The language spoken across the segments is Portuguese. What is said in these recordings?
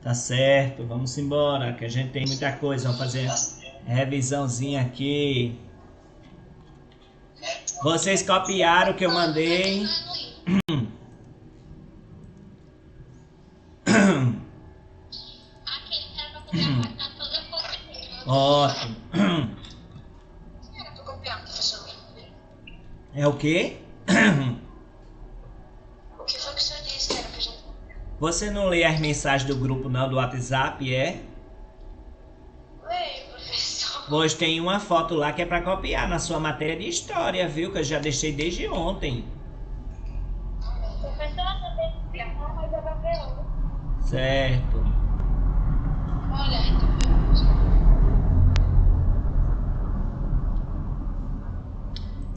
Tá certo, vamos embora, que a gente tem muita coisa. Vamos fazer revisãozinha aqui. Vocês copiaram o que eu mandei? Ótimo. É o quê? O que foi que o senhor disse que era pra gente copiar? Você não lê as mensagens do grupo não, do WhatsApp, é? Leio, professor. Pois tem uma foto lá que é para copiar na sua matéria de história, viu? Que eu já deixei desde ontem. Professor, também copiar, mas eu vou ver outra. Certo. Olha, então.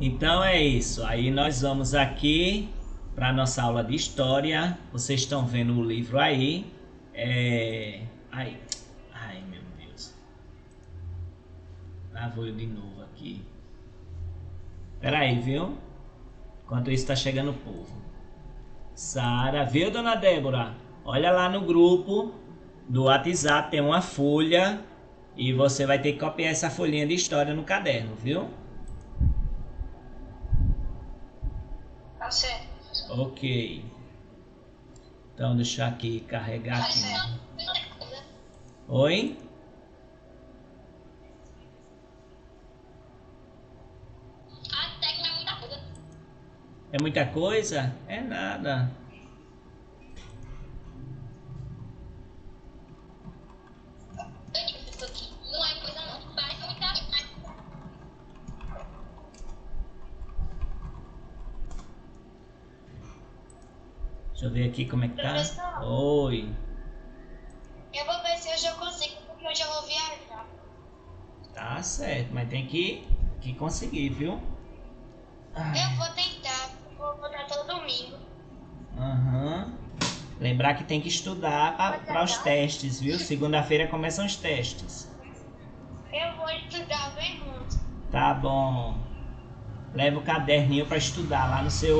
Então é isso. Aí nós vamos aqui para nossa aula de história. Vocês estão vendo o livro aí. Ai, meu Deus. Lá vou eu de novo aqui. Espera aí, viu? Enquanto isso tá chegando o povo. Sara, viu, dona Débora? Olha lá no grupo do WhatsApp, tem uma folha e você vai ter que copiar essa folhinha de história no caderno, viu? Tá certo. Ok. Então deixa aqui carregar Tá aqui. certo. Oi? Até que não é muita coisa. É muita coisa? É nada. Não é coisa não. Parece muita coisa. Deixa eu ver aqui como é que tá. Professor. Oi. Eu vou ver se hoje eu consigo, porque hoje eu vou viajar. Tá certo, mas tem que conseguir, viu? Eu vou tentar. Vou botar todo domingo. Aham. Lembrar que tem que estudar para os testes, viu? Segunda-feira começam os testes. Eu vou estudar bem muito. Tá bom. Leva o caderninho para estudar lá no seu.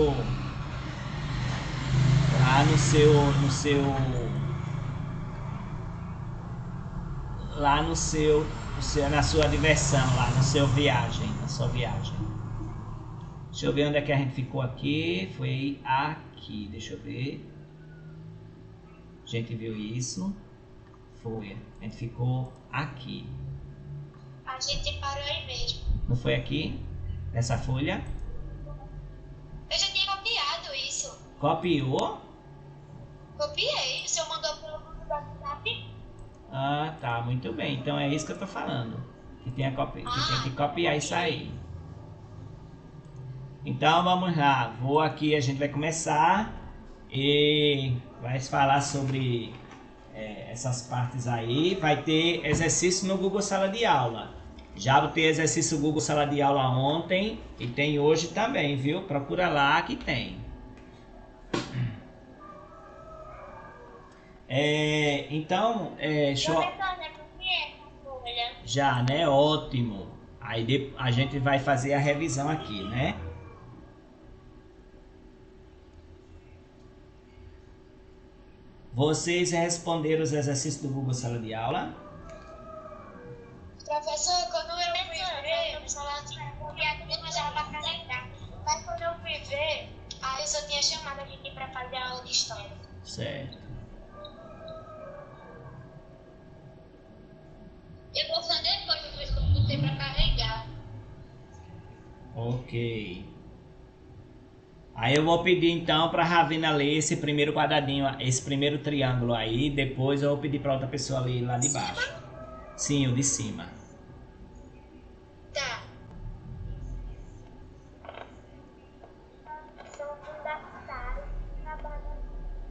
Lá no seu. Lá no seu. Na sua diversão, lá na sua viagem. Deixa eu ver onde é que a gente ficou aqui. Foi aqui, deixa eu ver. A gente viu isso. Foi. A gente ficou aqui. A gente parou aí mesmo. Não foi aqui? Nessa folha? Eu já tinha copiado isso. Copiou? Copiei. O senhor mandou pelo grupo do WhatsApp? Ah, tá. Muito bem. Então é isso que eu tô falando. Que tem que copiar isso aí. Então vamos lá. Vou aqui, a gente vai começar. E vai falar sobre essas partes aí. Vai ter exercício no Google Sala de Aula. Já botei exercício no Google Sala de Aula ontem e tem hoje também, viu? Procura lá que tem. Então, já, né? Ótimo. Aí a gente vai fazer a revisão aqui, né? Vocês responderam os exercícios do Google Sala de Aula? Professor, quando eu fui ver, o celular tinha copiado mesmo, mas já era pra carregar. Mas quando eu fui ver, a pessoa tinha chamado a gente pra fazer a aula de história. Certo. Eu vou fazer depois que eu botei pra carregar. Ok. Aí eu vou pedir então para a Ravina ler esse primeiro quadradinho, esse primeiro triângulo aí. Depois eu vou pedir para outra pessoa ler lá de baixo. Sim, o de cima. Tá.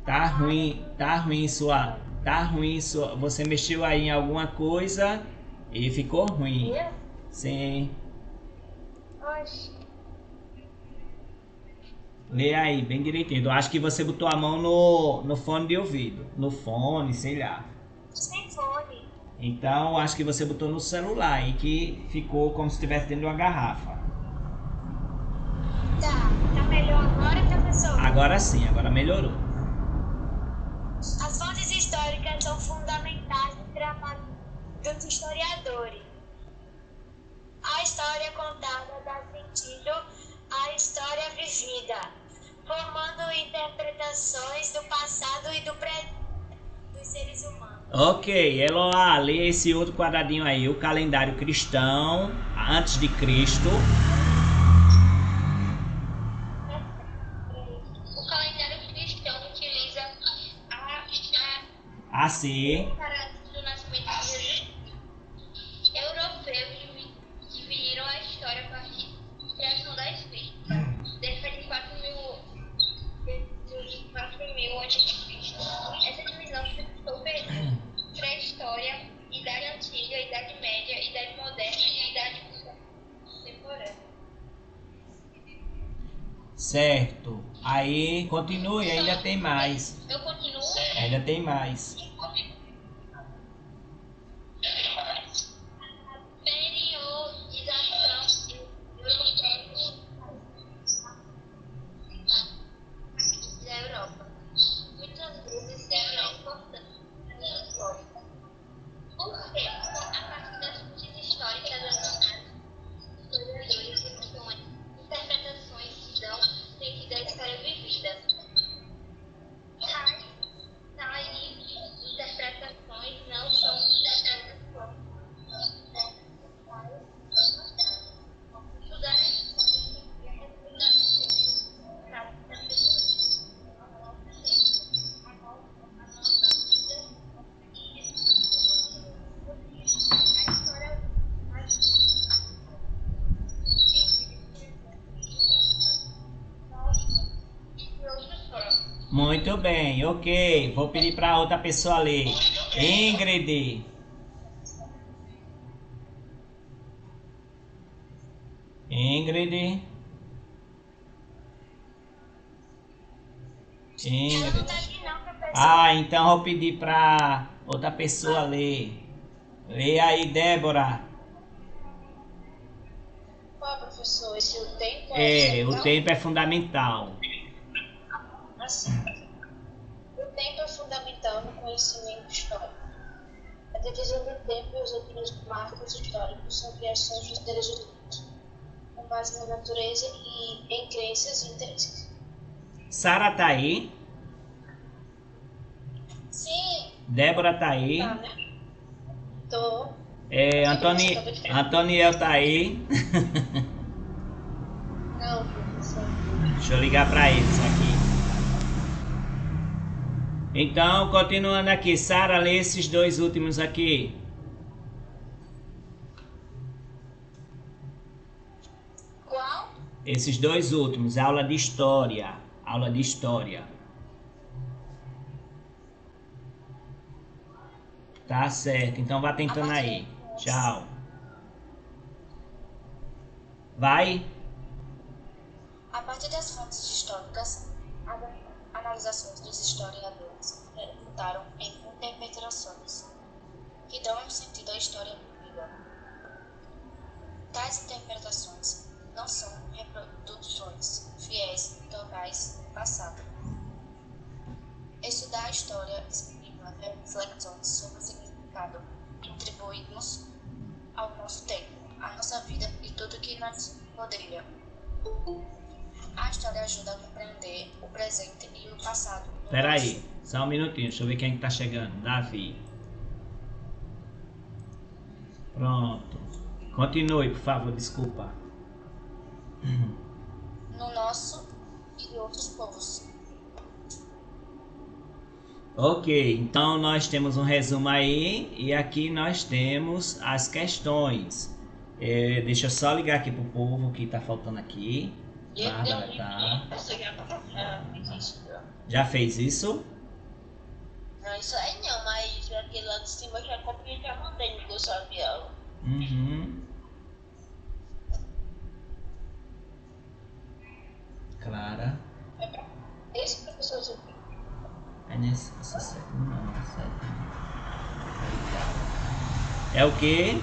Tá ruim sua. Você mexeu aí em alguma coisa e ficou ruim. Eu? Sim. Oxi. Lê aí, bem direitinho. Eu acho que você botou a mão no fone de ouvido. No fone, sei lá. Sem fone. Então, acho que você botou no celular aí que ficou como se estivesse dentro de uma garrafa. Tá melhor agora, professor? Agora sim, agora melhorou. As fontes históricas são fundamentais dos historiadores. A história contada dá sentido à história vivida, formando interpretações do passado e do presente dos seres humanos. Ok, Eloá, lê esse outro quadradinho aí, o calendário cristão, antes de Cristo. O calendário cristão utiliza AC. parâmetros do nascimento de Jesus. Europeus dividiram a história a partir da criação da Escrita, cerca de 4.000 a.C. Essa divisão suscitou períodos: pré-história, Idade Antiga, Idade Média, Idade Moderna e Idade Contemporânea. Certo. Aí, continue, ainda tem mais. Eu continuo? Ainda tem mais. Periodização europeia da Europa. Muitas vezes é importante. Por quê? A partir das fontes históricas analisadas, historiadores e interpretações que dão sentido à história vivida. Tais interpretações não são interpretações. Estudar a história significa reconhecer a nossa vida e a história Muito bem, ok. Vou pedir para outra pessoa ler. Ingrid. Ingrid. Ingrid. Ah, então vou pedir para outra pessoa ler. Lê aí, Débora. Qual, professor? Esse o tempo O tempo é fundamental. Assim, o tempo é fundamental no conhecimento histórico. A divisão do tempo e os outros marcos históricos são criações dos seres humanos, com base na natureza e em crenças e interesses. Sara tá aí? Sim. Débora tá aí? Tá, né? Tô. Antoniel tá aí? Não, professor. Deixa eu ligar para eles aqui. Então, continuando aqui, Sara, lê esses dois últimos aqui. Qual? Esses dois últimos, aula de história. Aula de história. Tá certo, então vá tentando aí. Tchau. Vai. A partir das fontes históricas, as analisações dos historiadores resultaram em interpretações que dão um sentido à história vivida. Tais interpretações não são reproduções fiéis totais do passado. Estudar a história estimula reflexões sobre o significado que atribuímos ao nosso tempo, à nossa vida e tudo que nos rodeia. A história ajuda a compreender o presente e o passado. Peraí, só um minutinho, deixa eu ver quem tá chegando. Davi. Pronto. Continue, por favor, desculpa. No nosso e de outros povos. Ok, então nós temos um resumo aí e aqui nós temos as questões. Deixa eu só ligar aqui pro povo que tá faltando aqui. Bárbara tá. Já fez isso? Não, isso aí não, mas aquele lá de cima já copiei e já mandei no curso de aula. Uhum. Clara. Esse professor É nesse. Não, certo. É o quê?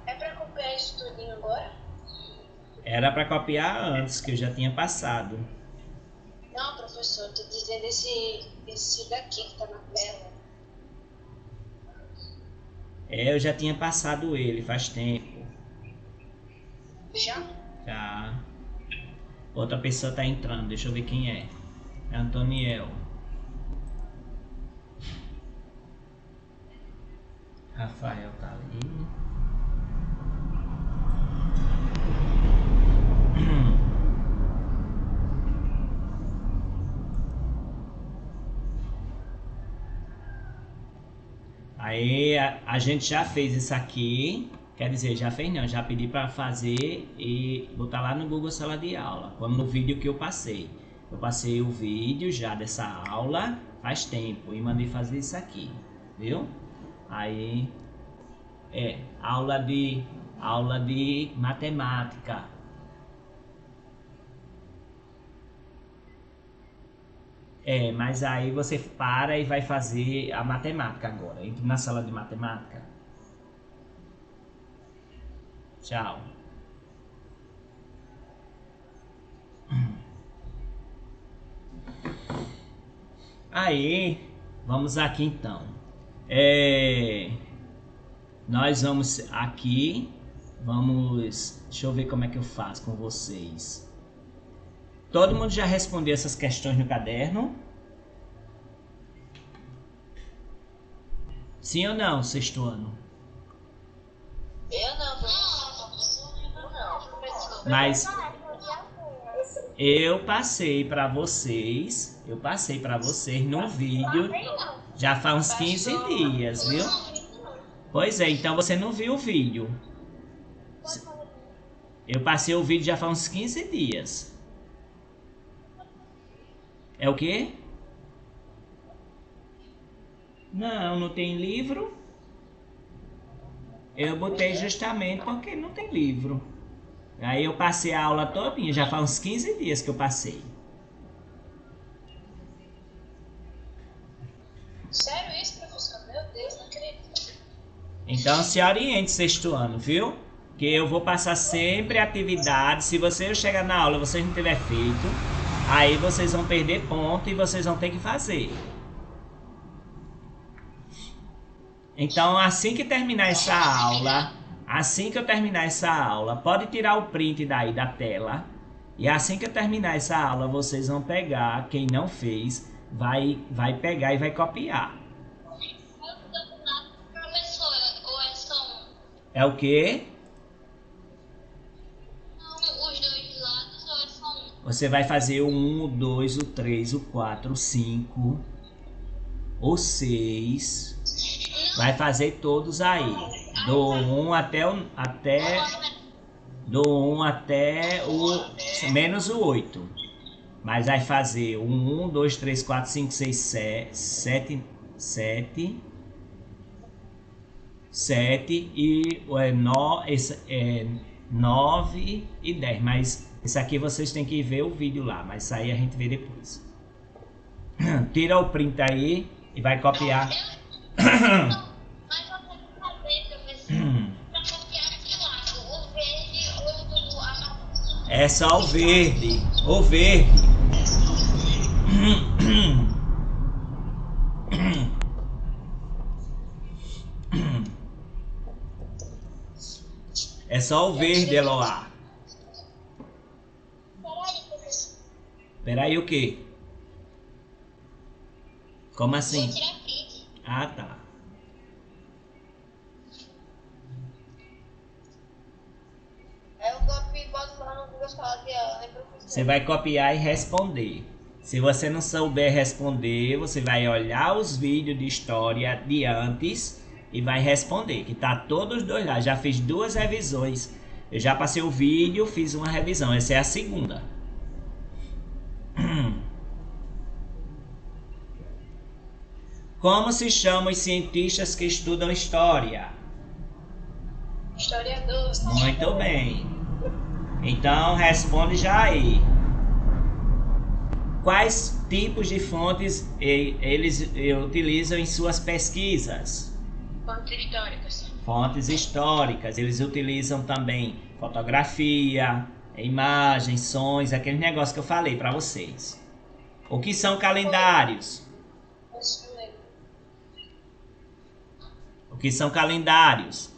é pra copiar isso tudinho agora? Era para copiar antes, que eu já tinha passado. Não, professor, tô dizendo esse daqui que tá na tela. É, eu já tinha passado ele faz tempo. Já? Já. Outra pessoa tá entrando, deixa eu ver quem é. É Antoniel. Rafael tá ali. Aí a gente já fez isso aqui. Quer dizer, já fez não, já pedi para fazer e botar lá no Google Sala de Aula, como no vídeo que eu passei. Eu passei o vídeo já dessa aula faz tempo e mandei fazer isso aqui, viu? Aí aula de matemática. Mas aí você para e vai fazer a matemática agora. Entre na sala de matemática. Tchau. Aí, vamos aqui então. Nós vamos aqui. Deixa eu ver como é que eu faço com vocês. Todo mundo já respondeu essas questões no caderno? Sim ou não, sexto ano? Eu não. Mas eu passei para vocês no vídeo já faz uns 15 dias, viu? Pois é, então você não viu o vídeo. Eu passei o vídeo já faz uns 15 dias. É o quê? Não tem livro. Eu botei justamente porque não tem livro. Aí eu passei a aula todinha, já faz uns 15 dias que eu passei. Sério isso, professor? Meu Deus, não acredito. Então se oriente sexto ano, viu? Que eu vou passar sempre atividades. Se você chegar na aula e vocês não tiver feito, aí vocês vão perder ponto e vocês vão ter que fazer. Então assim que terminar essa aula, assim que eu terminar essa aula, pode tirar o print daí da tela. E assim que eu terminar essa aula, vocês vão pegar, quem não fez, vai pegar e vai copiar. Professor, ou é só um? É o quê? Não, os dois lados ou é só um? Você vai fazer o 1, o 2, o 3, o 4, o 5, o 6. Vai fazer todos aí. Do 1 até o menos o 8. Mas vai fazer o 1, 2, 3, 4, 5, 6, 7 e 9 e 10. Mas esse aqui vocês têm que ver o vídeo lá. Mas isso aí a gente vê depois. Tira o print aí e vai copiar. Mas eu tenho que fazer, professor, pra copiar de lado, o verde ou o amarelo. É só o verde. O verde. É só o verde, Eloá. Peraí, professor. Peraí, o quê? Como assim? Vou tirar print. Ah, tá. Aí eu copio e boto lá no Google Sala de Aula, né, professor? Você vai copiar e responder. Se você não souber responder, você vai olhar os vídeos de história de antes e vai responder, que tá todos dois lá. Já fiz 2 revisões. Eu já passei o vídeo, fiz uma revisão. Essa é a segunda. Como se chamam os cientistas que estudam história? Historiador. Muito bem. Então responde já aí. Quais tipos de fontes eles utilizam em suas pesquisas? Fontes históricas. Fontes históricas. Eles utilizam também fotografia, imagens, sons, aquele negócio que eu falei para vocês. O que são calendários? O O que são calendários?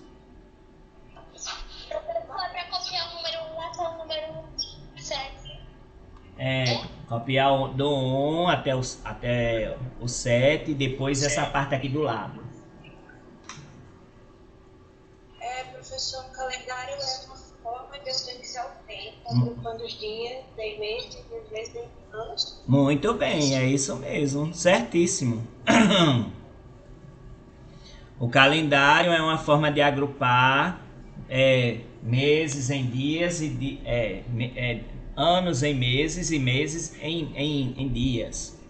Para copiar o número 1 até o número 7. Copiar do 1 até o 7 e depois essa parte aqui do lado. Professor, o calendário é uma forma de organizar o tempo, agrupando os dias, tem meses, às vezes tem anos. Muito bem, é isso mesmo, certíssimo. O calendário é uma forma de agrupar meses em dias e anos em meses e meses em dias.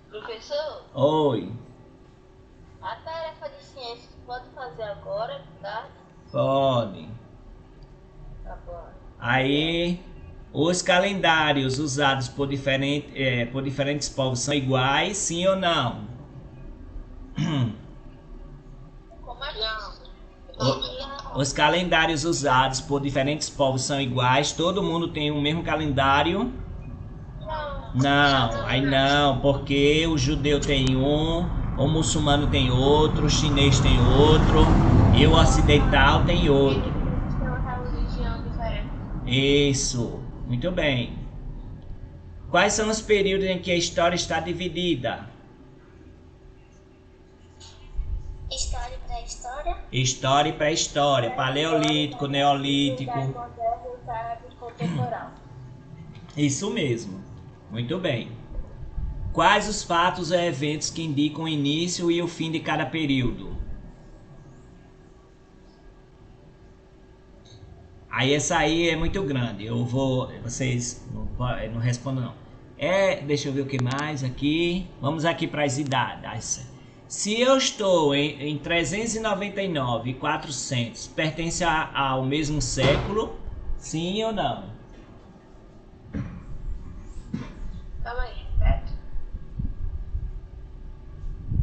Professor, Oi, a tarefa de ciências pode fazer agora, tá? pode. Tá bom. Aí, os calendários usados por diferentes povos são iguais, sim ou não? Como é não? Os calendários usados por diferentes povos são iguais? Todo mundo tem o mesmo calendário? Não, aí não, porque o judeu tem um, o muçulmano tem outro, o chinês tem outro e o ocidental tem outro. Tem uma religião diferente. Isso, muito bem. Quais são os períodos em que a história está dividida? História e pré-história. História e pré-história, paleolítico, neolítico. Contemporâneo. Isso mesmo, muito bem. Quais os fatos ou eventos que indicam o início e o fim de cada período? Aí essa aí é muito grande, vocês não respondam não. Deixa eu ver o que mais aqui. Vamos aqui para as idades. Se eu estou em 399 e 400, pertence ao mesmo século? Sim ou não? Calma aí, perto.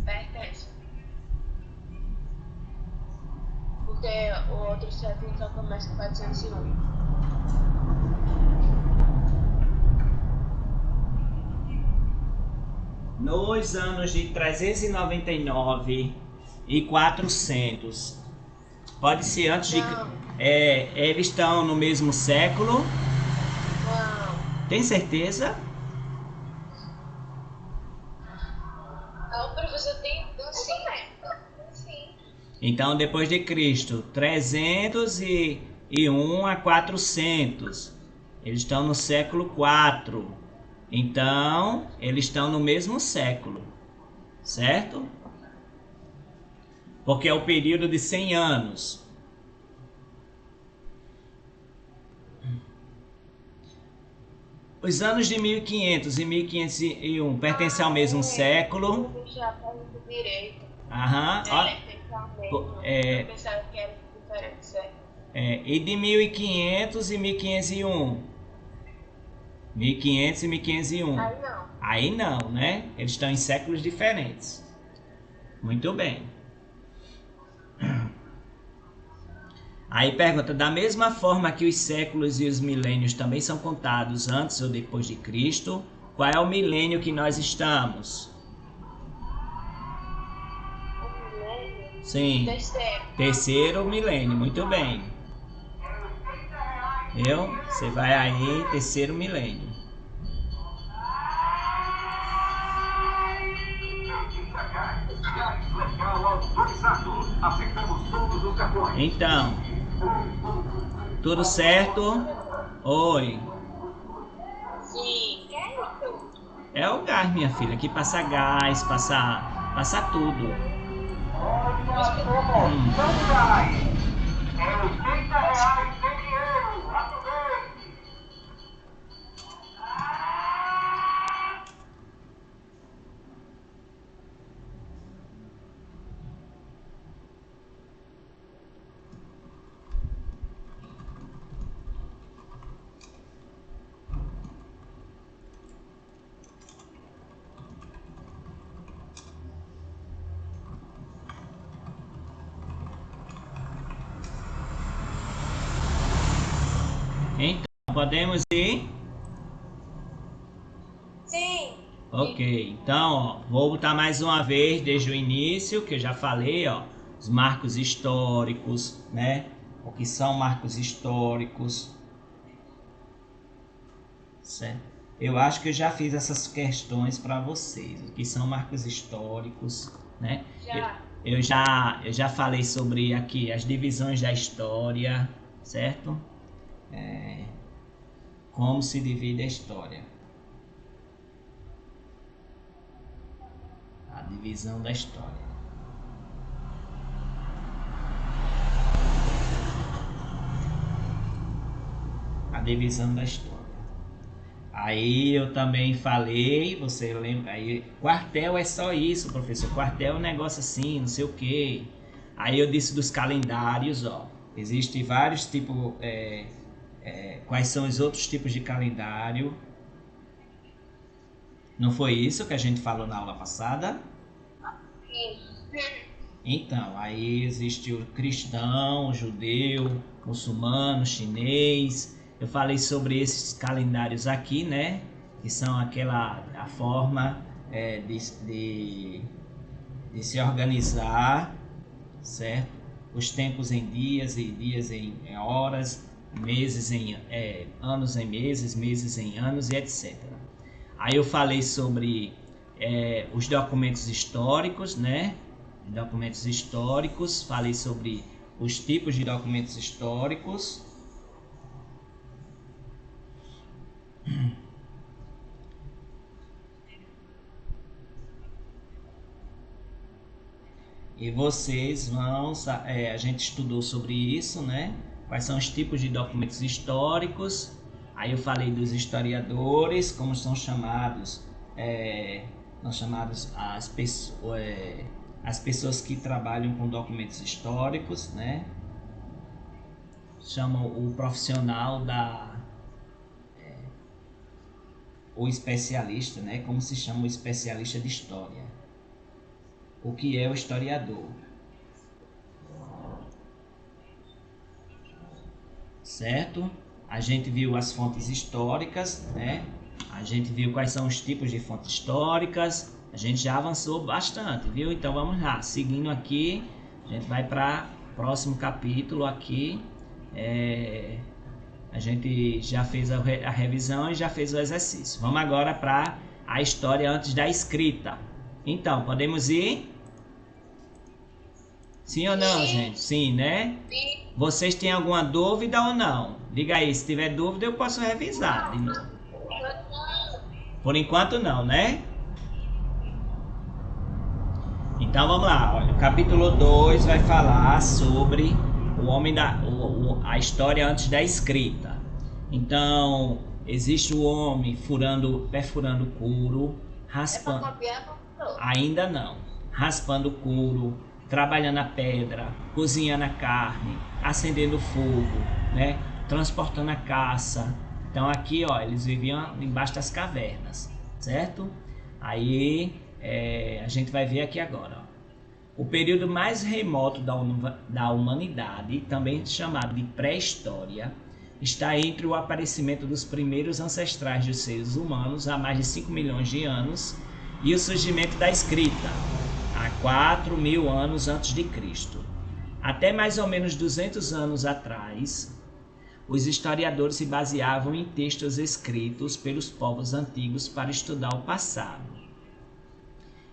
Pertence. Porque o outro século só começa em 401. Nos anos de 399 e 400, pode ser antes de... eles estão no mesmo século? Não. Tem certeza? O professor tem sim. Então, depois de Cristo, 301 a 400, eles estão no século 4. Então, eles estão no mesmo século, certo? Porque é o período de 100 anos. Os anos de 1500 e 1501 pertencem ao mesmo século. Aham. Eu pensava que era diferente, certo? E de 1500 e 1501. 1500 e 1501. Aí não. Aí não, né? Eles estão em séculos diferentes. Muito bem. Aí pergunta, da mesma forma que os séculos e os milênios também são contados antes ou depois de Cristo, qual é o milênio que nós estamos? O milênio? Sim. Terceiro milênio, muito bem. Viu? Você vai aí, terceiro milênio. Então, tudo certo? Oi. Sim. É o gás, minha filha, que passa gás, passa tudo. É R$80 sem dinheiro. Aproveite. Então, podemos ir? Sim. Ok, então, ó, vou botar mais uma vez desde o início, que eu já falei, ó, os marcos históricos, né? O que são marcos históricos, certo? Eu acho que eu já fiz essas questões para vocês, o que são marcos históricos, né? Já. Eu já falei sobre aqui as divisões da história, certo? Como se divide a história. A divisão da história. A divisão da história. Aí eu também falei, você lembra? Aí, quartel é só isso, professor. Quartel é um negócio assim, não sei o quê. Aí eu disse dos calendários, ó. Existem vários tipos. Quais são os outros tipos de calendário? Não foi isso que a gente falou na aula passada? Então, aí existe o cristão, o judeu, muçulmano, chinês. Eu falei sobre esses calendários aqui, né? Que são a forma de se organizar, certo? Os tempos em dias e dias em horas, meses em anos em meses, meses em anos e etc. Aí eu falei sobre os documentos históricos, né? Documentos históricos, falei sobre os tipos de documentos históricos. E vocês vão, a gente estudou sobre isso, né? Quais são os tipos de documentos históricos. Aí eu falei dos historiadores, como são chamados, as pessoas que trabalham com documentos históricos, né? Chamam o profissional o especialista, né? Como se chama o especialista de história? O que é o historiador? Certo? A gente viu as fontes históricas, né? A gente viu quais são os tipos de fontes históricas. A gente já avançou bastante, viu? Então vamos lá, seguindo aqui, a gente vai para o próximo capítulo aqui. A gente já fez a revisão e já fez o exercício. Vamos agora para a história antes da escrita. Então, podemos ir? Sim ou não, gente? Sim, né? Sim. Vocês têm alguma dúvida ou não? Diga aí, se tiver dúvida eu posso revisar de novo. Por enquanto não, né? Então vamos lá, olha, o capítulo 2 vai falar sobre a história antes da escrita. Então, existe o homem perfurando couro, raspando. Ainda não. Raspando couro, trabalhando a pedra, cozinhando a carne, acendendo fogo, né? Transportando a caça. Então aqui, ó, eles viviam embaixo das cavernas, certo? Aí a gente vai ver aqui agora, ó. O período mais remoto da humanidade, também chamado de pré-história, está entre o aparecimento dos primeiros ancestrais dos seres humanos há mais de 5 milhões de anos e o surgimento da escrita, há 4.000 anos antes de Cristo. Até mais ou menos 200 anos atrás, os historiadores se baseavam em textos escritos pelos povos antigos para estudar o passado.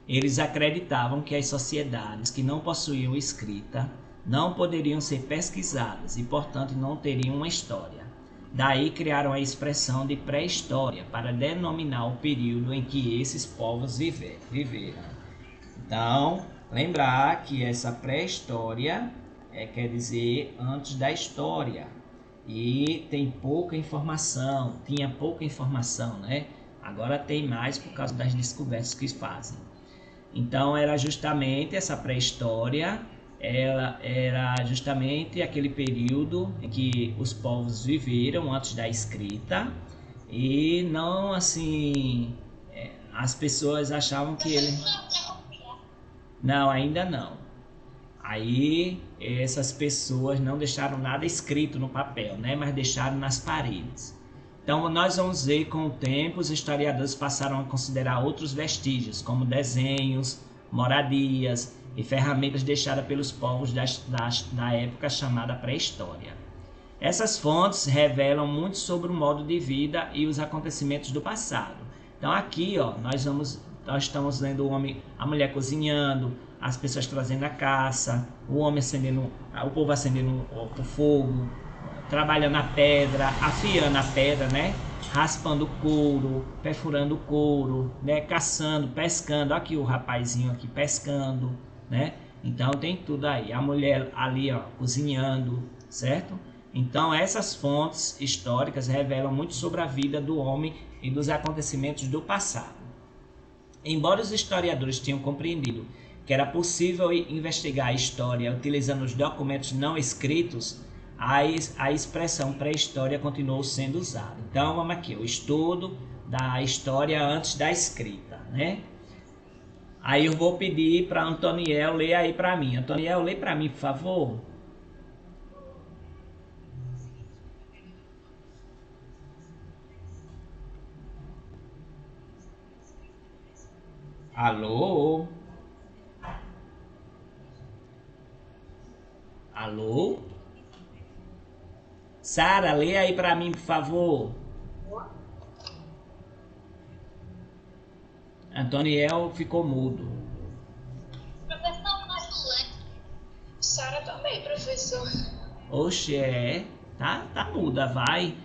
Eles acreditavam que as sociedades que não possuíam escrita não poderiam ser pesquisadas e, portanto, não teriam uma história. Daí criaram a expressão de pré-história para denominar o período em que esses povos viveram. Então, lembrar que essa pré-história quer dizer antes da história. E tem pouca informação, tinha pouca informação, né? Agora tem mais por causa das descobertas que fazem. Então era justamente essa pré-história, ela era justamente aquele período em que os povos viveram antes da escrita e não assim, as pessoas achavam que ele... Não, ainda não. Aí essas pessoas não deixaram nada escrito no papel, né? Mas deixaram nas paredes. Então, nós vamos ver com o tempo, os historiadores passaram a considerar outros vestígios, como desenhos, moradias e ferramentas deixadas pelos povos da época chamada pré-história. Essas fontes revelam muito sobre o modo de vida e os acontecimentos do passado. Então, aqui, ó, nós estamos vendo a mulher cozinhando, as pessoas trazendo a caça, o povo acendendo o fogo, trabalhando a pedra, afiando a pedra, né? Raspando o couro, perfurando o couro, né? Caçando, pescando. Aqui o rapazinho aqui pescando, né? Então tem tudo aí. A mulher ali, ó, cozinhando, certo? Então essas fontes históricas revelam muito sobre a vida do homem e dos acontecimentos do passado. Embora os historiadores tenham compreendido que era possível investigar a história utilizando os documentos não escritos, a expressão pré-história continuou sendo usada. Então, vamos aqui, o estudo da história antes da escrita, né? Aí eu vou pedir para Antoniel ler aí para mim. Antoniel, lê para mim, por favor. Alô? Alô? Sara, lê aí para mim, por favor. Antoniel ficou mudo. Sara também, professor. Oxe, tá muda, vai.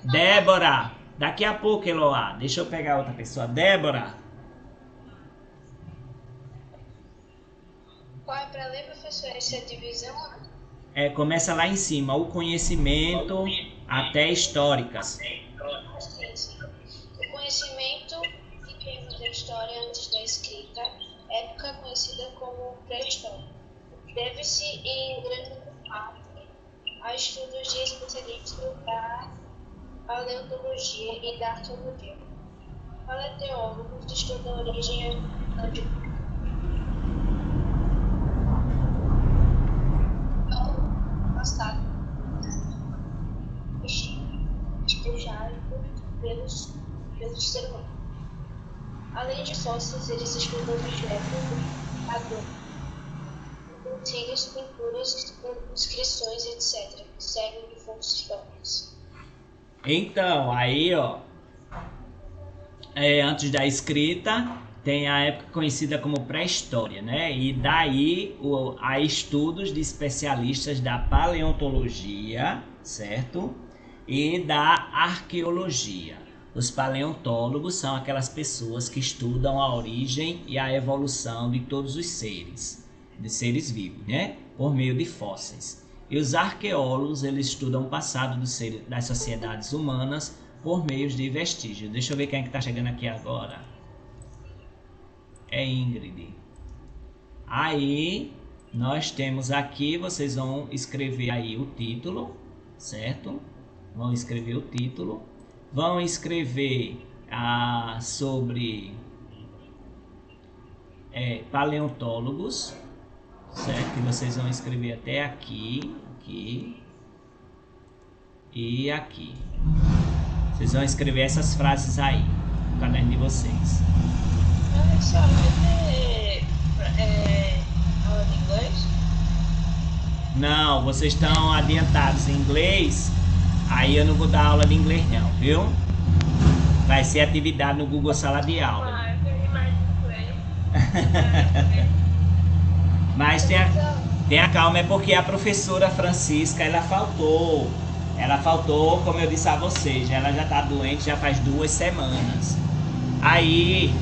Débora, daqui a pouco, Eloá. Deixa eu pegar outra pessoa. Débora. Qual é para ler, professor? Essa é a divisão, né? Começa lá em cima, o conhecimento até históricas. O conhecimento que temos da história antes da escrita, época conhecida como pré-história, deve-se em grande parte a estudos de especialistas da paleontologia e da arqueologia. Paleontólogos estudam a origem de passado deixado pelos seres humanos. Além de fósseis, eles estudam objetos, utensílios, pinturas, inscrições, etc., que servem de fontes históricas. Então, aí, ó, antes da escrita, tem a época conhecida como pré-história, né? E daí há estudos de especialistas da paleontologia, certo? E da arqueologia. Os paleontólogos são aquelas pessoas que estudam a origem e a evolução de todos os seres, de seres vivos, né? Por meio de fósseis. E os arqueólogos, eles estudam o passado das sociedades humanas por meio de vestígios. Deixa eu ver quem é que está chegando aqui agora. É Ingrid. Aí nós temos aqui, vocês vão escrever aí o título, certo? Vão escrever o título, vão escrever sobre paleontólogos, certo? Que vocês vão escrever até aqui, aqui e aqui. Vocês vão escrever essas frases aí no caderno de vocês. Só vai ter aula de inglês? Não, vocês estão adiantados em inglês, aí eu não vou dar aula de inglês não, viu? Vai ser atividade no Google Sala de Aula. Mas tenha calma, é porque a professora Francisca, ela faltou. Ela faltou, como eu disse a vocês, ela já está doente já faz 2 semanas. Aí,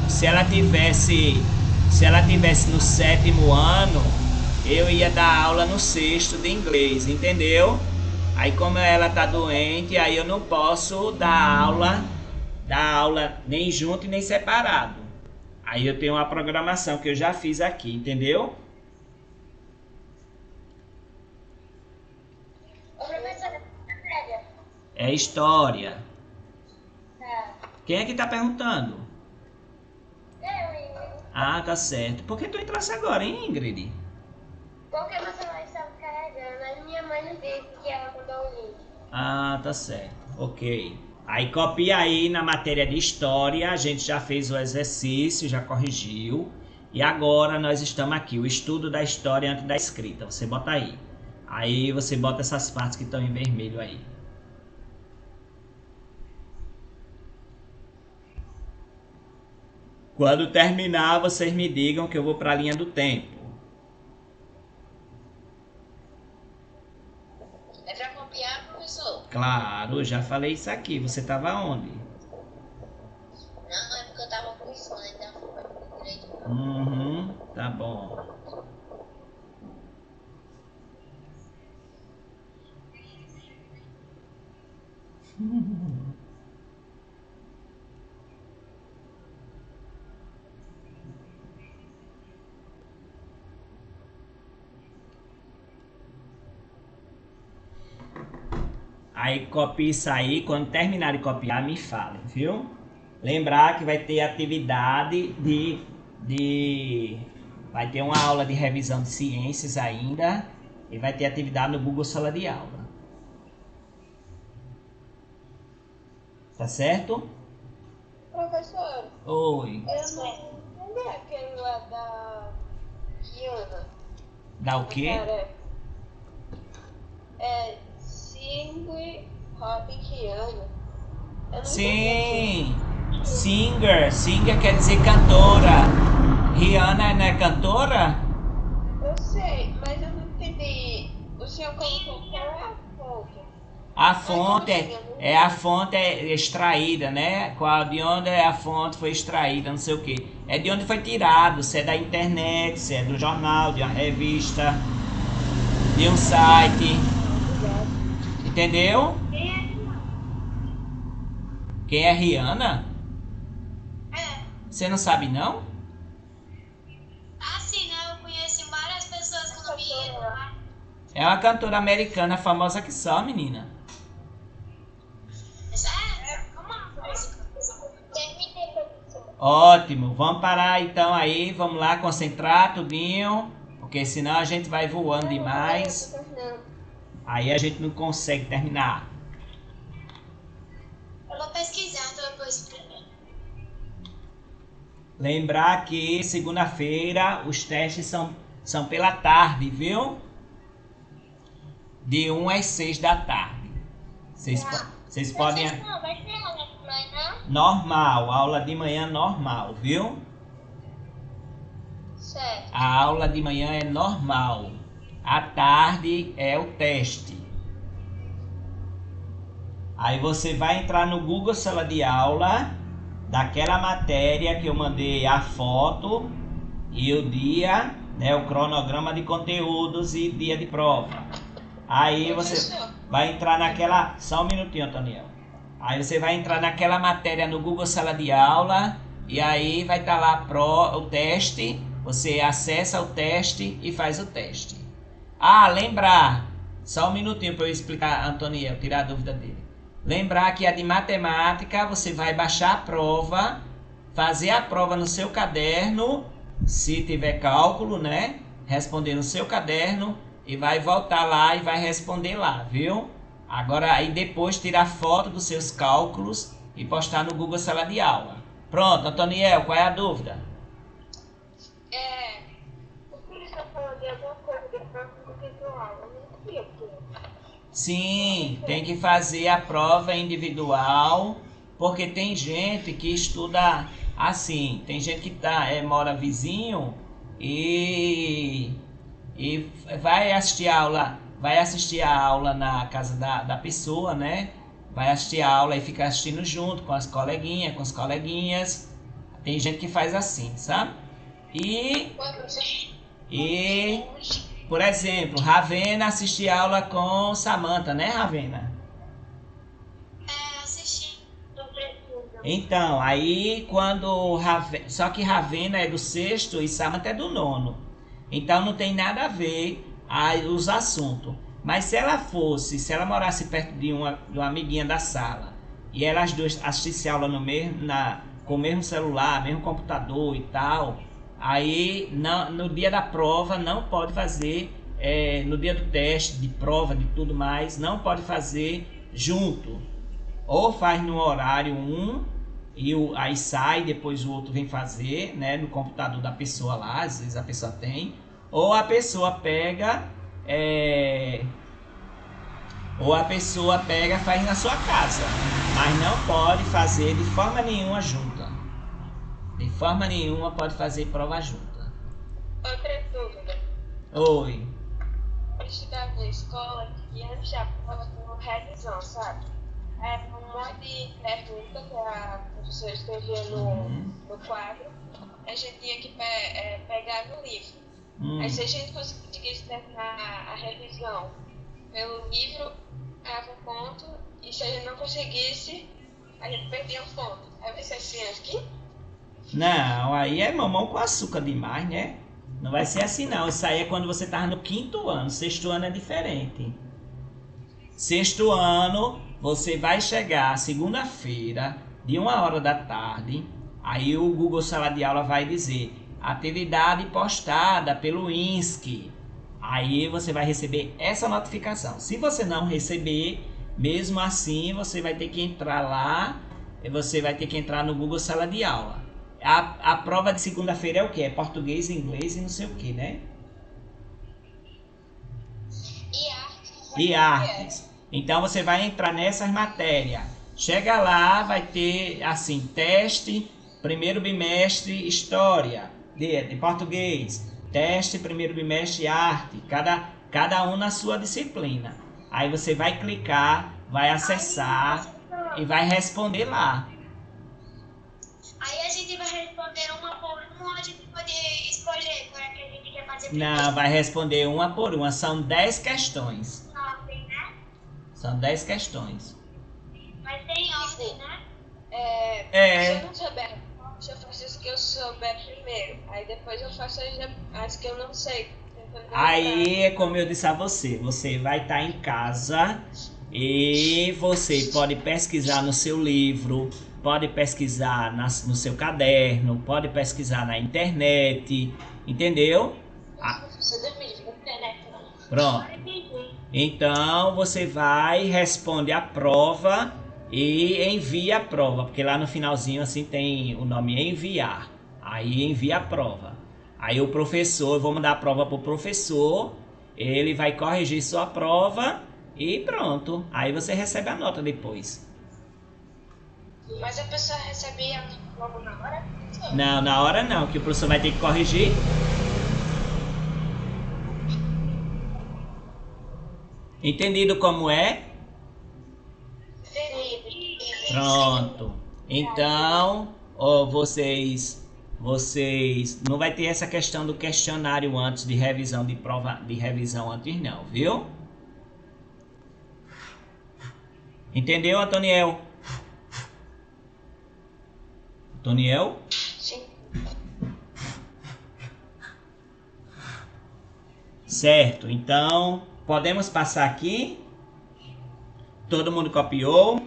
se ela tivesse no 7º ano, eu ia dar aula no 6º de inglês, entendeu? Aí como ela tá doente, aí eu não posso dar aula nem junto e nem separado. Aí eu tenho uma programação que eu já fiz aqui, entendeu? É história. Quem é que tá perguntando? Ah, tá certo. Por que tu entrasse agora, hein, Ingrid? Porque você não estava carregando, aí minha mãe não disse que ela mandou o link. Ah, tá certo. Ok. Aí copia aí na matéria de história, a gente já fez o exercício, já corrigiu. E agora nós estamos aqui, o estudo da história antes da escrita. Você bota aí. Aí você bota essas partes que estão em vermelho aí. Quando terminar, vocês me digam que eu vou para a linha do tempo. É pra copiar, professor? Claro, já falei isso aqui. Você estava onde? Não, é porque eu tava com fone, então não foi direito. Uhum, tá bom. Aí copia isso aí, quando terminar de copiar, me falem, viu? Lembrar que vai ter atividade vai ter uma aula de revisão de ciências ainda e vai ter atividade no Google Sala de Aula. Tá certo? Professor, Oi. eu não é aquele lá da Rihanna. Dá o quê? Tarefa. É Sing Hobby Rihanna. Eu não Sim. Singer. Singer quer dizer cantora. Rihanna não é cantora? Eu sei, mas eu não entendi. O senhor colocou qual é a fonte? A fonte é a fonte extraída, né? De onde a fonte foi extraída, não sei o que. É de onde foi tirado, se é da internet, se é do jornal, de uma revista, de um site. Entendeu? Quem é Rihanna? É. Você não sabe não? Ah, sim, né? Eu conheço várias pessoas com o nome Rihanna. É uma cantora americana famosa que só, menina. Sério? Terminei, professor. Ótimo, vamos parar então aí, vamos lá concentrar tudinho, porque senão a gente vai voando demais, aí a gente não consegue terminar. Eu vou pesquisar, então depois pra mim. Lembrar que segunda-feira os testes são pela tarde, viu? De 1 às 6 da tarde. Vocês podem... Não, vai ser aula de manhã? Normal, aula de manhã normal, viu? Certo. A aula de manhã é normal. À tarde é o teste. Aí você vai entrar no Google Sala de Aula, daquela matéria que eu mandei a foto e o dia, né, o cronograma de conteúdos e dia de prova. Aí você vai entrar naquela... Só um minutinho, Antoniel. Aí você vai entrar naquela matéria no Google Sala de Aula e aí vai estar lá o teste. Você acessa o teste e faz o teste. Ah, lembrar. Só um minutinho para eu explicar, Antoniel, tirar a dúvida dele. Lembrar que a de matemática você vai baixar a prova, fazer a prova no seu caderno, se tiver cálculo, né? Responder no seu caderno e vai voltar lá e vai responder lá, viu? Agora aí depois tirar foto dos seus cálculos e postar no Google Sala de Aula. Pronto, Antoniel, qual é a dúvida? O professor falou de alguma coisa de prova individual. Eu não sei o que. Sim, tem que fazer a prova individual, porque tem gente que estuda assim, tem gente que mora vizinho e vai assistir a aula na casa da pessoa, né? Vai assistir a aula e fica assistindo junto com as coleguinhas, com os coleguinhas. Tem gente que faz assim, sabe? E, por exemplo, Ravena assistir aula com Samantha, né, Ravena? É, assisti. Não preciso. Então, aí só que Ravena é do 6º e Samantha é do 9º. Então não tem nada a ver os assuntos. Mas se ela morasse perto de uma amiguinha da sala e elas duas assistissem aula com o mesmo celular, mesmo computador e tal, aí no dia da prova não pode fazer, no dia do teste, de prova, de tudo mais, não pode fazer junto. Ou faz no horário um e aí sai, depois o outro vem fazer, né, no computador da pessoa lá, às vezes a pessoa tem. Ou a pessoa pega, e faz na sua casa. Mas não pode fazer de forma nenhuma junta. De forma nenhuma pode fazer prova junta. Outra dúvida. Oi. Eu estudava na escola e antes da prova tinha uma revisão, sabe? Era um monte de perguntas que a professora escrevia no quadro. A gente tinha que pegar no livro. Aí se a gente conseguisse terminar a revisão pelo livro, ganhava um ponto. E se a gente não conseguisse, a gente perdia um ponto. Aí vai ser assim aqui? Não, aí é mamão com açúcar demais, né? Não vai ser assim não. Isso aí é quando você tava no 5º ano. 6º ano é diferente. 6º ano, você vai chegar segunda-feira, de 1h da tarde. Aí o Google Sala de Aula vai dizer: atividade postada pelo INSC. Aí você vai receber essa notificação. Se você não receber, mesmo assim, você vai ter que entrar lá. E você vai ter que entrar no Google Sala de Aula. A prova de segunda-feira é o quê? É português, inglês e não sei o que, né? E artes. Então você vai entrar nessas matérias. Chega lá, vai ter assim, teste, primeiro bimestre, história de português. Teste, primeiro bimestre, arte. Cada um na sua disciplina. Aí você vai clicar, vai acessar e vai responder lá. Aí a gente vai responder uma por uma, a gente pode escolher qual é que a gente quer fazer primeiro. Não, vai responder uma por uma. São 10 questões. Ordem, né? São 10 questões. Mas tem ordem, né? Se eu não souber, se eu faço as que eu souber primeiro, aí depois eu faço as que eu não sei. Aí é como eu disse a você, você vai estar em casa e você pode pesquisar no seu livro, pode pesquisar no seu caderno, pode pesquisar na internet, entendeu? Pronto. Então você vai, responde a prova e envia a prova, porque lá no finalzinho assim tem o nome enviar. Aí envia a prova. Aí o professor, eu vou mandar a prova pro professor, ele vai corrigir sua prova e pronto. Aí você recebe a nota depois. Mas a pessoa recebe a logo na hora? Não, na hora não, que o professor vai ter que corrigir. Entendido como é? Pronto. Então, vocês não vai ter essa questão do questionário antes de revisão de prova, de revisão antes não, viu? Entendeu, Antoniel? Antoniel? Sim. Certo, então podemos passar aqui. Todo mundo copiou?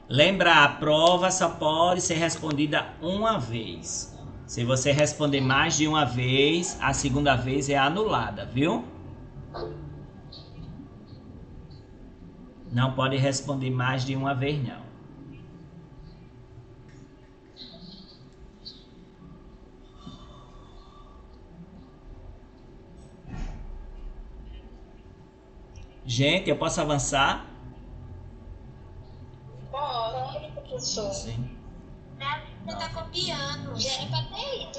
Lembra, a prova só pode ser respondida uma vez. Se você responder mais de uma vez, a segunda vez é anulada, viu? Não pode responder mais de uma vez, não. Gente, eu posso avançar? Pode, professor. Sim. Você tá copiando. Já era pra ter ido.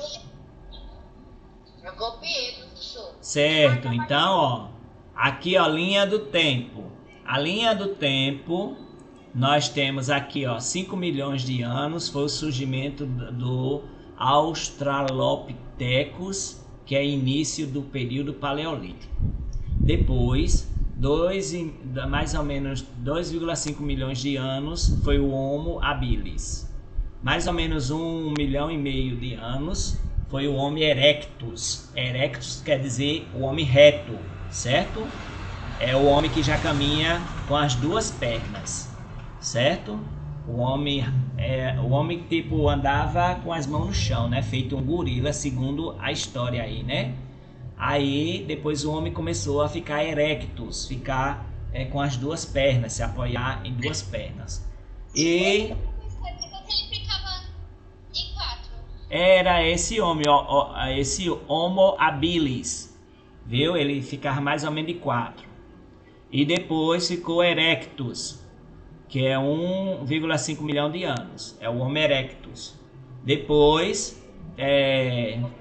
Eu copiei, professor. Certo, então, ó, aqui, ó, linha do tempo. A linha do tempo, nós temos aqui, ó, 5 milhões de anos, foi o surgimento do Australopithecus, que é início do período paleolítico. Depois, mais ou menos 2,5 milhões de anos, foi o Homo habilis. Mais ou menos 1,5 milhão de anos, foi o Homo erectus. Erectus quer dizer o homem reto, certo? É o homem que já caminha com as duas pernas, certo? O homem tipo andava com as mãos no chão, né? Feito um gorila, segundo a história aí, né? Aí depois o homem começou a ficar erectus, ficar com as duas pernas, se apoiar em duas pernas. E Então ele ficava em 4. era esse homem, esse Homo habilis, viu? Ele ficava mais ou menos de 4. E depois ficou erectus, que é 1,5 milhão de anos. É o Homo erectus. Depois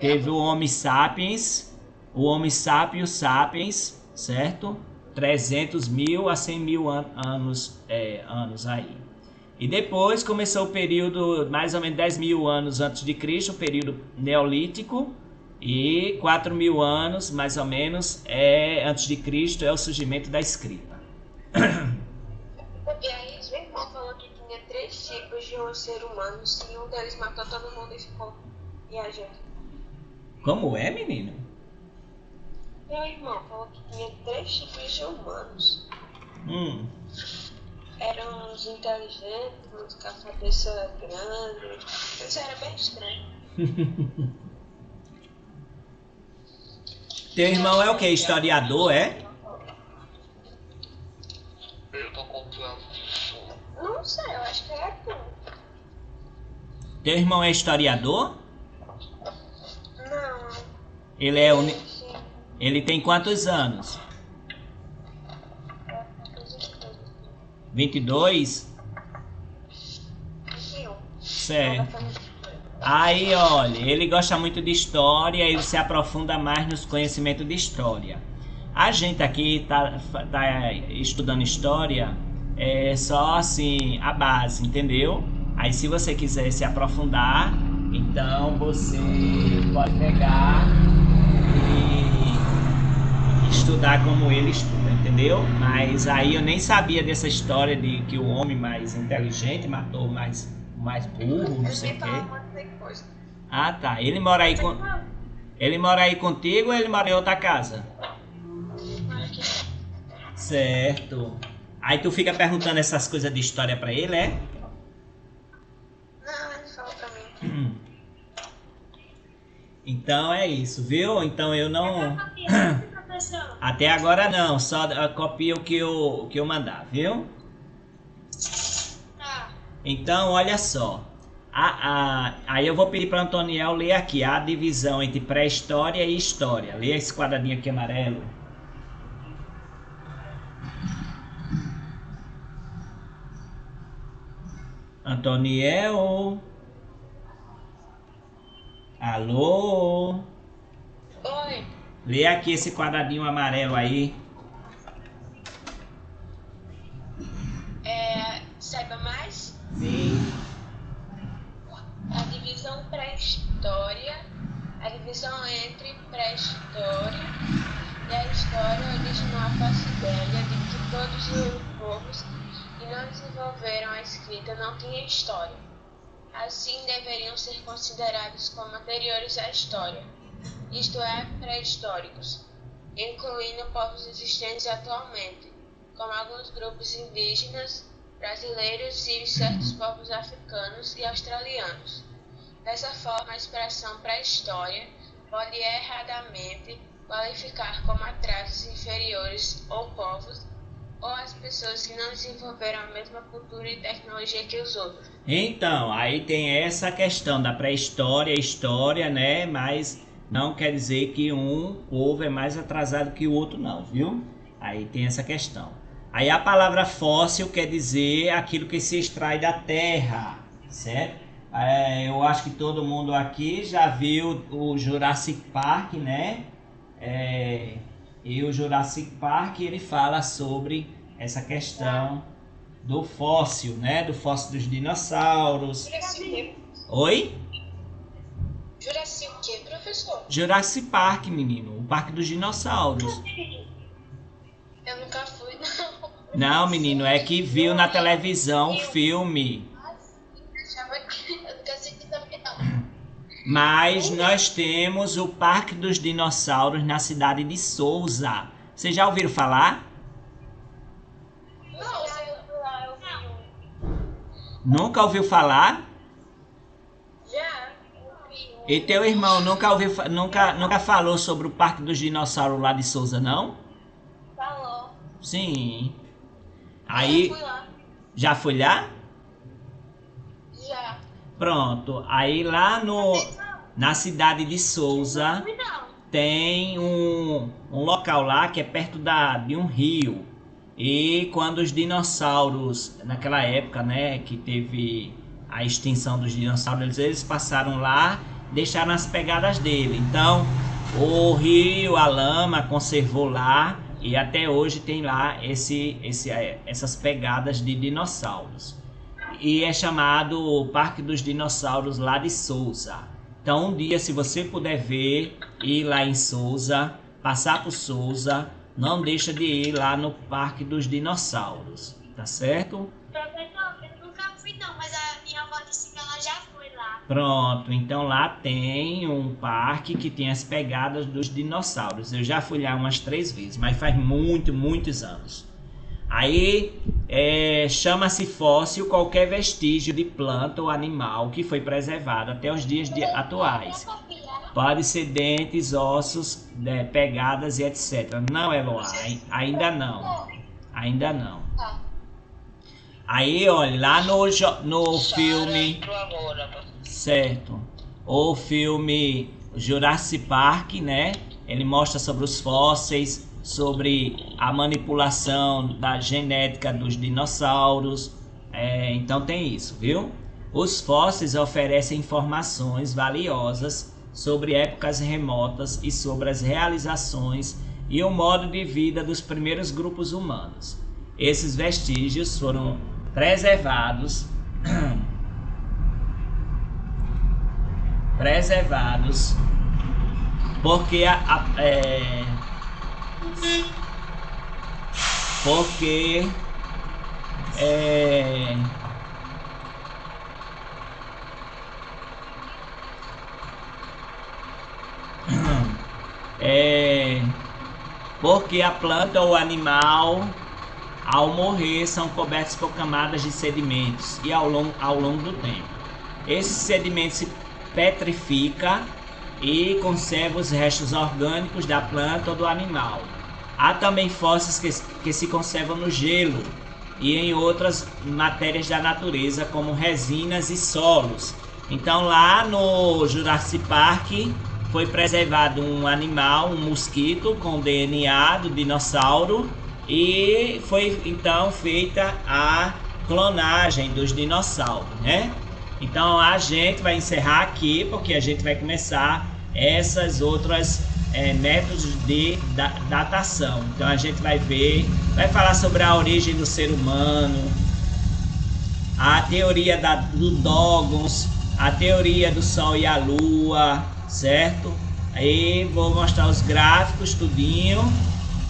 teve o Homo sapiens, o Homo sapiens sapiens, certo? 300 mil a 100 mil anos aí. E depois começou o período, mais ou menos 10 mil anos antes de Cristo, o período neolítico, e 4 mil anos, mais ou menos, antes de Cristo, é o surgimento da escrita. E aí, meu irmão falou que tinha 3 tipos de um ser humano, e um deles matou todo mundo e ficou viajando. Como é, menino? Meu irmão falou que tinha 3 tipos de humanos. Eram uns inteligentes, uns com a cabeça grande. Isso era bem estranho. Teu irmão é o quê? Historiador, é? Eu tô comprando. Não sei, eu acho que é tudo. Teu irmão é historiador? Não. Ele ele tem quantos anos? 22? Certo. Aí, olha, ele gosta muito de história, ele se aprofunda mais nos conhecimentos de história. A gente aqui tá estudando história, é só assim, a base, entendeu? Aí se você quiser se aprofundar, então você pode pegar e estudar como ele estuda, entendeu? Mas aí eu nem sabia dessa história de que o homem mais inteligente matou o mais burro, não sei o quê. Ah, tá. Ele mora aí contigo ou ele mora em outra casa? Certo. Aí tu fica perguntando essas coisas de história pra ele, é? Não, ele falou pra mim. Então é isso, viu? Então eu não... Até agora não, só copia o que eu mandar, viu? Então, olha só. Aí eu vou pedir para Antoniel ler aqui a divisão entre pré-história e história. Lê esse quadradinho aqui amarelo. Antoniel. Alô? Oi. Lê aqui esse quadradinho amarelo aí. Saiba mais? Sim. A divisão pré-história, a divisão entre pré-história e a história originou a falsa ideia de que todos os povos que não desenvolveram a escrita não tinham história. Assim, deveriam ser considerados como anteriores à história, isto é, pré-históricos, incluindo povos existentes atualmente, como alguns grupos indígenas, brasileiros e certos povos africanos e australianos. Dessa forma, a expressão pré-história pode erradamente qualificar como atrasos inferiores ou povos ou as pessoas que não desenvolveram a mesma cultura e tecnologia que os outros. Então, aí tem essa questão da pré-história, história, né? Mas não quer dizer que um povo é mais atrasado que o outro, não, viu? Aí tem essa questão. Aí a palavra fóssil quer dizer aquilo que se extrai da terra, certo? Eu acho que todo mundo aqui já viu o Jurassic Park, né? E o Jurassic Park, ele fala sobre essa questão do fóssil, né? Do fóssil dos dinossauros. Oi? Jurassic o quê, professor? Jurassic Park, menino. O Parque dos Dinossauros. Eu nunca fui, não. Não, menino, é que viu na televisão o filme. Eu nunca assisti também, não. Mas nós temos o Parque dos Dinossauros na cidade de Souza. Vocês já ouviram falar? Não, eu vi um. Nunca ouviu falar? Já, eu vi um E teu irmão nunca falou sobre o Parque dos Dinossauros lá de Souza, não? Falou. Sim. Eu Aí, fui lá. já foi lá? Já. Pronto. Aí lá na cidade de Souza Fui não. tem um local lá que é perto de um rio. E quando os dinossauros, naquela época, né, que teve a extinção dos dinossauros, eles passaram lá, deixaram as pegadas dele. Então, o rio, a lama conservou lá e até hoje tem lá essas pegadas de dinossauros. E é chamado o Parque dos Dinossauros lá de Souza. Então, um dia, se você puder ver, ir lá em Souza, passar por Souza, não deixa de ir lá no Parque dos Dinossauros, tá certo? Professor, eu nunca fui não, mas a minha avó disse que ela já foi lá. Pronto, então lá tem um parque que tem as pegadas dos dinossauros. Eu já fui lá umas 3 vezes, mas faz muitos anos. Aí chama-se fóssil qualquer vestígio de planta ou animal que foi preservado até os dias atuais. Pode ser dentes, ossos, pegadas e etc. Não, Eloá, ainda não. Ainda não. Tá. Aí, olha, lá no filme... Certo. O filme Jurassic Park, né? Ele mostra sobre os fósseis, sobre a manipulação da genética dos dinossauros. Então tem isso, viu? Os fósseis oferecem informações valiosas sobre épocas remotas e sobre as realizações e o modo de vida dos primeiros grupos humanos. Esses vestígios foram preservados porque porque a planta ou animal, ao morrer, são cobertos por camadas de sedimentos e ao longo do tempo. Esse sedimento se petrifica e conserva os restos orgânicos da planta ou do animal. Há também fósseis que se conservam no gelo e em outras matérias da natureza, como resinas e solos. Então lá no Jurassic Park foi preservado um animal, um mosquito com DNA do dinossauro, e foi então feita a clonagem dos dinossauros, né? Então a gente vai encerrar aqui, porque a gente vai começar essas outras métodos de datação. Então a gente vai falar sobre a origem do ser humano, a teoria do Dogons, a teoria do Sol e a Lua, certo? Aí vou mostrar os gráficos, tudinho.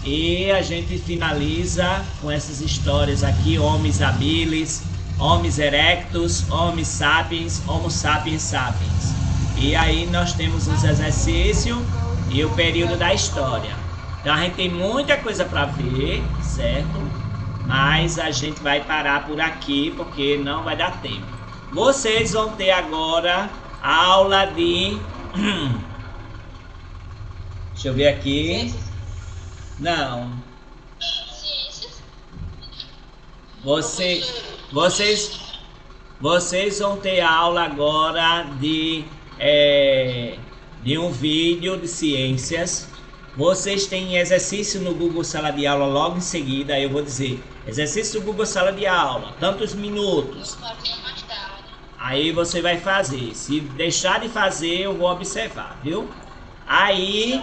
E a gente finaliza com essas histórias aqui: Homens habilis, Homens erectus, Homo sapiens, Homo sapiens sapiens. E aí nós temos os exercícios e o período da história. Então a gente tem muita coisa para ver, certo? Mas a gente vai parar por aqui porque não vai dar tempo. Vocês vão ter agora a aula de... Deixa eu ver aqui. Não. Ciências. Vocês vão ter aula agora de um vídeo de ciências. Vocês têm exercício no Google Sala de Aula logo em seguida. Eu vou dizer exercício do Google Sala de Aula, tantos minutos. Aí você vai fazer. Se deixar de fazer, eu vou observar, viu? Aí,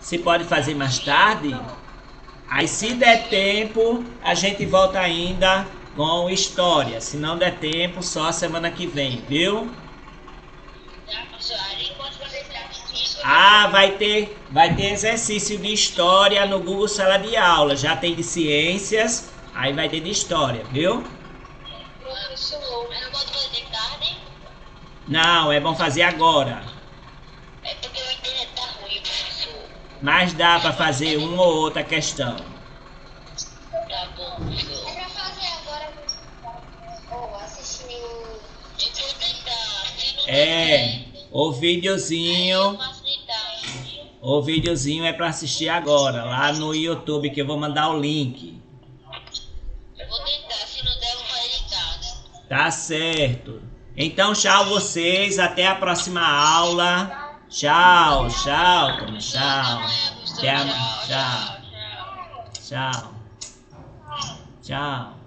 se pode fazer mais tarde, aí se der tempo, a gente volta ainda com história. Se não der tempo, só a semana que vem, viu? Ah, vai ter exercício de história no Google Sala de Aula. Já tem de ciências, aí vai ter de história, viu? Não, é bom fazer agora. É porque a internet tá ruim, professor. Mas dá para fazer uma ou outra questão. Tá bom, professor. É pra fazer agora, ou assistir. Eu vou tentar. Se não der, O videozinho. O videozinho é para assistir agora, lá no YouTube, que eu vou mandar o link. Eu vou tentar, se não der, eu vou editar, né? Tá certo. Então, tchau vocês, até a próxima aula. Tchau, tchau, turma, tchau. Até a... Tchau. Tchau. Tchau.